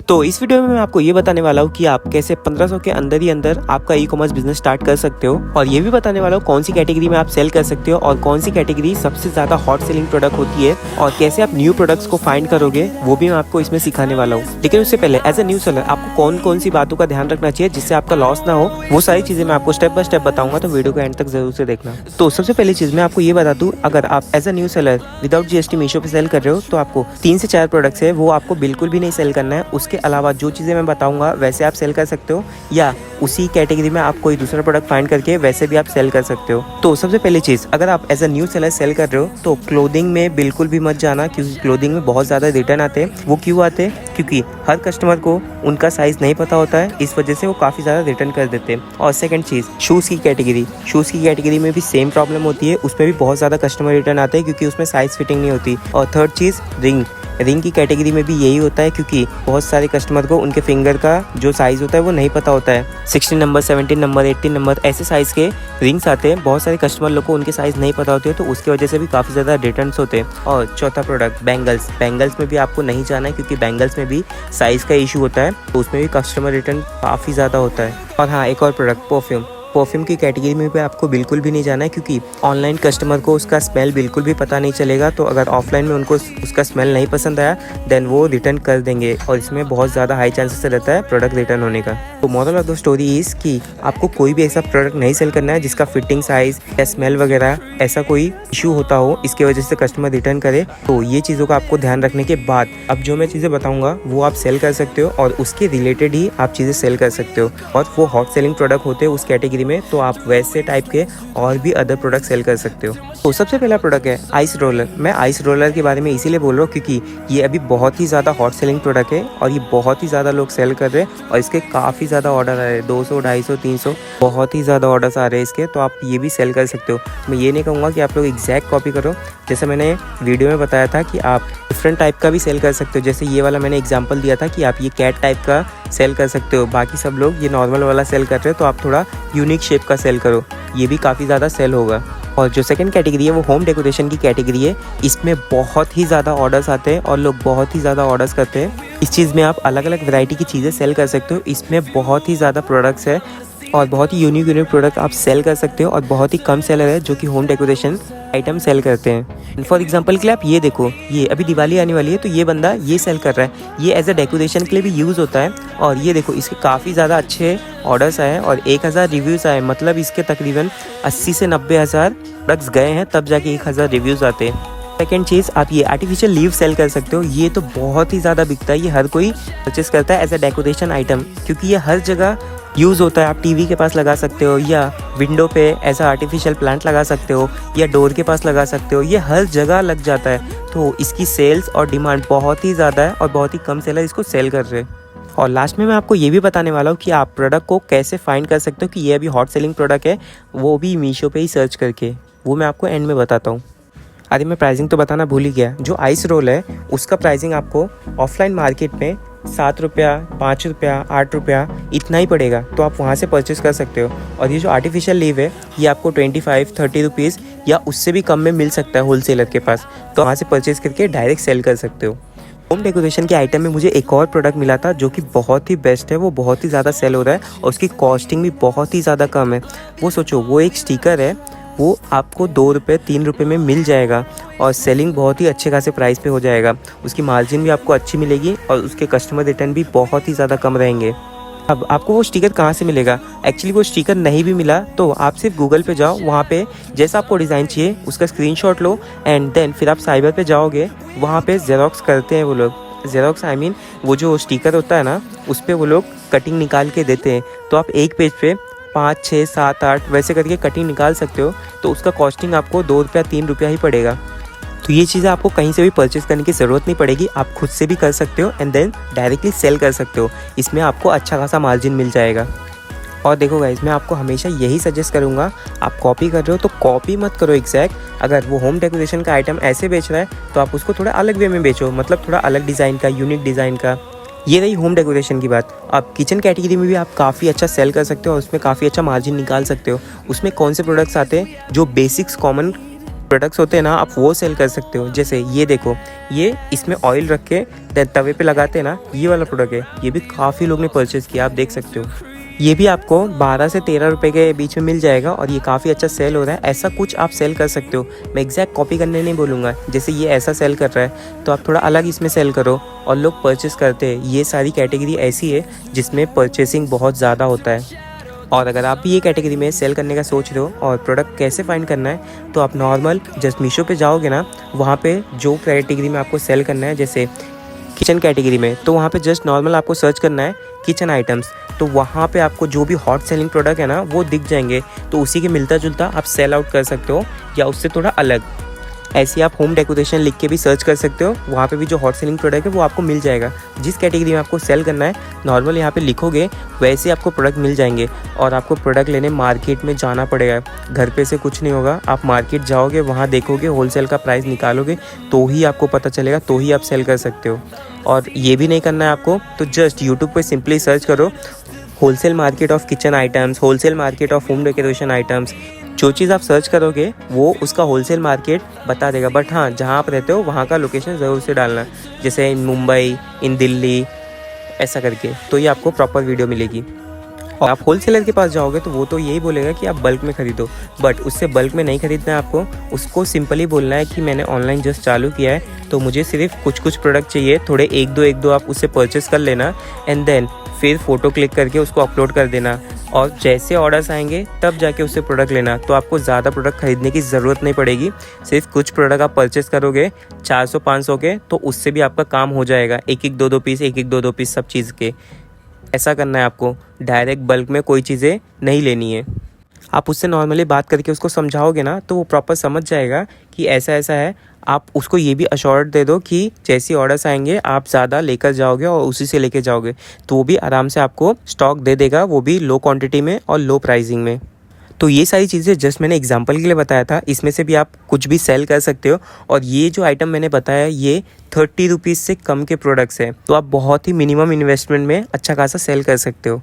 तो इस वीडियो में मैं आपको ये बताने वाला हूँ कि आप कैसे 1500 के अंदर ही अंदर आपका ई कॉमर्स बिजनेस स्टार्ट कर सकते हो, और ये भी बताने वाला हूँ कौन सी कैटेगरी में आप सेल कर सकते हो और कौन सी कैटेगरी सबसे ज्यादा हॉट सेलिंग प्रोडक्ट होती है और कैसे आप न्यू प्रोडक्ट्स को फाइंड करोगे, वो भी मैं आपको इसमें सिखाने वाला हूँ। लेकिन उससे पहले एज ए न्यू सेलर आपको कौन कौन सी बातों का ध्यान रखना चाहिए जिससे आपका लॉस ना हो, वो सारी चीजें मैं आपको स्टेप बाय स्टेप बताऊंगा, तो वीडियो को एंड तक जरूर से देखना। तो सबसे पहली चीज मैं आपको ये बता दूं, अगर आप as a new seller without GST Meesho पे सेल कर रहे हो तो आपको 3 से 4 प्रोडक्ट्स है वो आपको बिल्कुल भी नहीं सेल करना है। उसके अलावा जो चीजें मैं बताऊंगा वैसे आप सेल कर सकते हो, या उसी कैटेगरी में आप कोई दूसरा प्रोडक्ट फाइंड करके वैसे भी आप सेल कर सकते हो। तो सबसे पहली चीज, अगर आप as a new seller sell कर रहे हो तो क्लोथिंग में बिल्कुल भी मत जाना, क्योंकि क्लोथिंग में बहुत ज्यादा रिटर्न आते हैं। वो क्यों आते हैं? क्योंकि हर कस्टमर को उनका साइज नहीं पता होता है, इस वजह से वो काफी ज्यादा रिटर्न कर देते हैं। और सेकंड चीज, शूज की कैटेगरी में भी सेम प्रॉब्लम होती है, उसमें भी बहुत ज्यादा कस्टमर रिटर्न आते हैं क्योंकि उसमें साइज फिटिंग नहीं होती। और थर्ड चीज, रिंग की कैटेगरी में भी यही होता है, क्योंकि बहुत सारे कस्टमर को उनके फिंगर का जो साइज होता है वो नहीं पता होता है। 16 नंबर, 17 नंबर, 18 नंबर ऐसे साइज के रिंग्स आते हैं। बहुत सारे कस्टमर लोग को उनके साइज नहीं पता होते हैं, तो उसकी वजह से भी काफ़ी ज़्यादा रिटर्न्स होते हैं। और चौथा प्रोडक्ट, बैंगल्स में भी आपको नहीं जाना है, क्योंकि बैंगल्स में भी साइज़ का इशू होता है, तो उसमें भी कस्टमर रिटर्न काफ़ी ज़्यादा होता है। और हाँ, एक और प्रोडक्ट, परफ्यूम की कैटेगरी में भी आपको बिल्कुल भी नहीं जाना है, क्योंकि ऑनलाइन कस्टमर को उसका स्मेल बिल्कुल भी पता नहीं चलेगा। तो अगर ऑफलाइन में उनको उसका स्मेल नहीं पसंद आया देन वो रिटर्न कर देंगे, और इसमें बहुत ज़्यादा हाई चांसेस रहता है प्रोडक्ट रिटर्न होने का। तो moral of the story is कि आपको कोई भी ऐसा प्रोडक्ट नहीं सेल करना है जिसका फिटिंग, साइज या स्मेल वगैरह ऐसा कोई इशू होता हो, इसकी वजह से कस्टमर रिटर्न करे। तो ये चीज़ों का आपको ध्यान रखने के बाद अब जो मैं चीज़ें बताऊँगा वो आप सेल कर सकते हो, और उसके रिलेटेड ही आप चीज़ें सेल कर सकते हो, और वो हॉट सेलिंग प्रोडक्ट होते हैं उस कैटेगरी में, तो आप वैसे टाइप के और भी अदर प्रोडक्ट सेल कर सकते हो। तो सबसे पहला प्रोडक्ट है आइस रोलर। मैं आइस रोलर के बारे में इसीलिए बोल रहा हूँ क्योंकि ये अभी बहुत ही ज़्यादा हॉट सेलिंग प्रोडक्ट है और ये बहुत ही ज़्यादा लोग सेल कर रहे हैं, और इसके काफ़ी ज़्यादा ऑर्डर आ रहे हैं, 200, 250, 300 बहुत ही ज़्यादा ऑर्डर्स आ रहे हैं इसके। तो आप ये भी सेल कर सकते हो। मैं ये नहीं कहूँगा कि आप लोग एग्जैक्ट कॉपी करो, जैसे मैंने वीडियो में बताया था कि आप डिफरेंट टाइप का भी सेल कर सकते हो। जैसे ये वाला मैंने एग्जांपल दिया था कि आप ये कैट टाइप का सेल कर सकते हो, बाकी सब लोग ये नॉर्मल वाला सेल कर रहे हो, तो आप थोड़ा यूनिक शेप का सेल करो, ये भी काफ़ी ज़्यादा सेल होगा। और जो सेकंड कैटेगरी है वो होम डेकोरेशन की कैटेगरी है। इसमें बहुत ही ज़्यादा ऑर्डर्स आते हैं और लोग बहुत ही ज़्यादा ऑर्डर्स करते हैं। इस चीज़ में आप अलग अलग वैरायटी की चीज़ें सेल कर सकते हो। इसमें बहुत ही ज़्यादा प्रोडक्ट्स है और बहुत ही यूनिक प्रोडक्ट आप सेल कर सकते हो, और बहुत ही कम सेलर है जो कि होम डेकोरेशन आइटम सेल करते हैं। फॉर एग्जांपल के लिए आप ये देखो, ये अभी दिवाली आने वाली है तो ये बंदा ये सेल कर रहा है, ये एज अ डेकोरेशन के लिए भी यूज़ होता है। और ये देखो, इसके काफ़ी ज़्यादा अच्छे ऑर्डर्स आए और 1000 रिव्यूज़ आए, मतलब इसके तकरीबन 80 से 90 हज़ार प्रोडक्ट्स गए हैं, तब जाके 1000 रिव्यूज़ आते हैं। सेकेंड चीज़, आप ये आर्टिफिशियल लीव सेल कर सकते हो। ये तो बहुत ही ज़्यादा बिकता है, ये हर कोई परचेस करता है एज अ डेकोरेशन आइटम, क्योंकि ये हर जगह यूज़ होता है। आप टीवी के पास लगा सकते हो, या विंडो पे ऐसा आर्टिफिशियल प्लांट लगा सकते हो, या डोर के पास लगा सकते हो, ये हर जगह लग जाता है। तो इसकी सेल्स और डिमांड बहुत ही ज़्यादा है और बहुत ही कम सेलर इसको सेल कर रहे हैं। और लास्ट में मैं आपको ये भी बताने वाला हूँ कि आप प्रोडक्ट को कैसे फाइंड कर सकते हो कि ये अभी हॉट सेलिंग प्रोडक्ट है, वो भी मीशो पे ही सर्च करके, वो मैं आपको एंड में बताता हूँ। अरे मैं प्राइसिंग तो बताना भूल ही गया। जो आइस रोल है उसका प्राइसिंग आपको ऑफलाइन मार्केट में 7 रुपया, 5 रुपया, 8 रुपया इतना ही पड़ेगा, तो आप वहाँ से परचेस कर सकते हो। और ये जो आर्टिफिशियल लीव है ये आपको 25-30 रुपीज़ या उससे भी कम में मिल सकता है होलसेलर के पास, तो वहाँ से परचेस करके डायरेक्ट सेल कर सकते हो। होम डेकोरेशन के आइटम में मुझे एक और प्रोडक्ट मिला था जो कि बहुत ही बेस्ट है, वो बहुत ही ज़्यादा सेल हो रहा है और उसकी कॉस्टिंग भी बहुत ही ज़्यादा कम है। वो सोचो, वो एक स्टिकर है, वो आपको 2 रुपये 3 रुपये में मिल जाएगा, और सेलिंग बहुत ही अच्छे खासे प्राइस पे हो जाएगा। उसकी मार्जिन भी आपको अच्छी मिलेगी और उसके कस्टमर रिटर्न भी बहुत ही ज़्यादा कम रहेंगे। अब आपको वो स्टिकर कहाँ से मिलेगा? एक्चुअली वो स्टिकर नहीं भी मिला तो आप सिर्फ गूगल पे जाओ, वहाँ पे जैसा आपको डिज़ाइन चाहिए उसका स्क्रीनशॉट लो, एंड देन फिर आप साइबर पे जाओगे, वहाँ पे जेरोक्स करते हैं वो लोग। जेरोक्स वो जो स्टिकर होता है ना, उस पर वो लोग कटिंग निकाल के देते हैं। तो आप एक पेज पे 5, 6, 7, 8 वैसे करके कटिंग निकाल सकते हो, तो उसका कॉस्टिंग आपको 2 रुपया 3 रुपया ही पड़ेगा। तो ये चीज़ें आपको कहीं से भी परचेस करने की ज़रूरत नहीं पड़ेगी, आप खुद से भी कर सकते हो एंड देन डायरेक्टली सेल कर सकते हो। इसमें आपको अच्छा खासा मार्जिन मिल जाएगा। और देखो गाइस, मैं आपको हमेशा यही सजेस्ट करूँगा, आप कॉपी कर रहे हो तो कॉपी मत करो एग्जैक्ट। अगर वो होम डेकोरेशन का आइटम ऐसे बेच रहा है तो आप उसको थोड़ा अलग वे में बेचो, मतलब थोड़ा अलग डिज़ाइन का, यूनिक डिज़ाइन का। ये रही होम डेकोरेशन की बात। अब किचन कैटेगरी में भी आप काफ़ी अच्छा सेल कर सकते हो और उसमें काफ़ी अच्छा मार्जिन निकाल सकते हो। उसमें कौन से प्रोडक्ट्स आते हैं जो बेसिक्स कॉमन प्रोडक्ट्स होते हैं ना, आप वो सेल कर सकते हो। जैसे ये देखो, ये इसमें ऑयल रख के तवे पे लगाते हैं ना, ये वाला प्रोडक्ट है। ये भी काफ़ी लोग ने परचेज़ किया, आप देख सकते हो। ये भी आपको 12 से 13 रुपए के बीच में मिल जाएगा और ये काफ़ी अच्छा सेल हो रहा है। ऐसा कुछ आप सेल कर सकते हो। मैं एग्जैक्ट कॉपी करने नहीं बोलूँगा, जैसे ये ऐसा सेल कर रहा है तो आप थोड़ा अलग इसमें सेल करो और लोग परचेस करते हैं। ये सारी कैटेगरी ऐसी है जिसमें परचेसिंग बहुत ज़्यादा होता है। और अगर आप भी ये कैटेगरी में सेल करने का सोच रहे हो और प्रोडक्ट कैसे फाइंड करना है, तो आप नॉर्मल जस्ट मीशो पे जाओगे ना, वहाँ पे जो कैटेगरी में आपको सेल करना है, जैसे किचन कैटेगरी में, तो वहाँ पे जस्ट नॉर्मल आपको सर्च करना है किचन आइटम्स। तो वहाँ पे आपको जो भी हॉट सेलिंग प्रोडक्ट है ना वो दिख जाएंगे। तो उसी के मिलता जुलता आप सेल आउट कर सकते हो या उससे थोड़ा अलग। ऐसे आप होम डेकोरेशन लिख के भी सर्च कर सकते हो, वहाँ पे भी जो हॉट सेलिंग प्रोडक्ट है वो आपको मिल जाएगा। जिस कैटेगरी में आपको सेल करना है नॉर्मल यहाँ पे लिखोगे, वैसे आपको प्रोडक्ट मिल जाएंगे। और आपको प्रोडक्ट लेने मार्केट में जाना पड़ेगा, घर पे से कुछ नहीं होगा। आप मार्केट जाओगे, वहाँ देखोगे, होलसेल का प्राइस निकालोगे, तो ही आपको पता चलेगा, तो ही आप सेल कर सकते हो। और ये भी नहीं करना है आपको तो जस्ट यूट्यूब पर सिंपली सर्च करो wholesale market of kitchen items, wholesale market of home decoration items. जो चीज़ आप सर्च करोगे वो उसका होलसेल मार्केट बता देगा। बट हाँ, जहाँ आप रहते हो वहाँ का लोकेशन ज़रूर से डालना, जैसे इन मुंबई, इन दिल्ली, ऐसा करके, तो ये आपको प्रॉपर वीडियो मिलेगी। और आप होलसेलर के पास जाओगे तो वो तो यही बोलेगा कि आप बल्क में ख़रीदो, बट उससे बल्क में नहीं ख़रीदना है आपको। उसको सिंपली बोलना है कि मैंने ऑनलाइन जस्ट चालू किया है, तो मुझे सिर्फ कुछ प्रोडक्ट चाहिए, थोड़े एक दो आप उससे परचेस कर लेना, एंड देन फिर फ़ोटो क्लिक करके उसको अपलोड कर देना। और जैसे ऑर्डर्स आएंगे तब जाके उससे प्रोडक्ट लेना। तो आपको ज़्यादा प्रोडक्ट ख़रीदने की ज़रूरत नहीं पड़ेगी। सिर्फ कुछ प्रोडक्ट आप परचेस करोगे 400-500 के, तो उससे भी आपका काम हो जाएगा। एक दो पीस सब चीज़ के। ऐसा करना है आपको, डायरेक्ट बल्क में कोई चीज़ें नहीं लेनी है। आप उससे नॉर्मली बात करके उसको समझाओगे ना, तो वो प्रॉपर समझ जाएगा कि ऐसा ऐसा है। आप उसको ये भी अश्योर्ड दे दो कि जैसे ऑर्डर्स आएंगे आप ज़्यादा लेकर जाओगे और उसी से लेके जाओगे, तो वो भी आराम से आपको स्टॉक दे देगा, वो भी लो क्वांटिटी में और लो प्राइसिंग में। तो ये सारी चीज़ें जस्ट मैंने एग्जांपल के लिए बताया था, इसमें से भी आप कुछ भी सेल कर सकते हो। और ये जो आइटम मैंने बताया ये 30 रुपीज़ से कम के प्रोडक्ट्स हैं, तो आप बहुत ही मिनिमम इन्वेस्टमेंट में अच्छा खासा सेल कर सकते हो।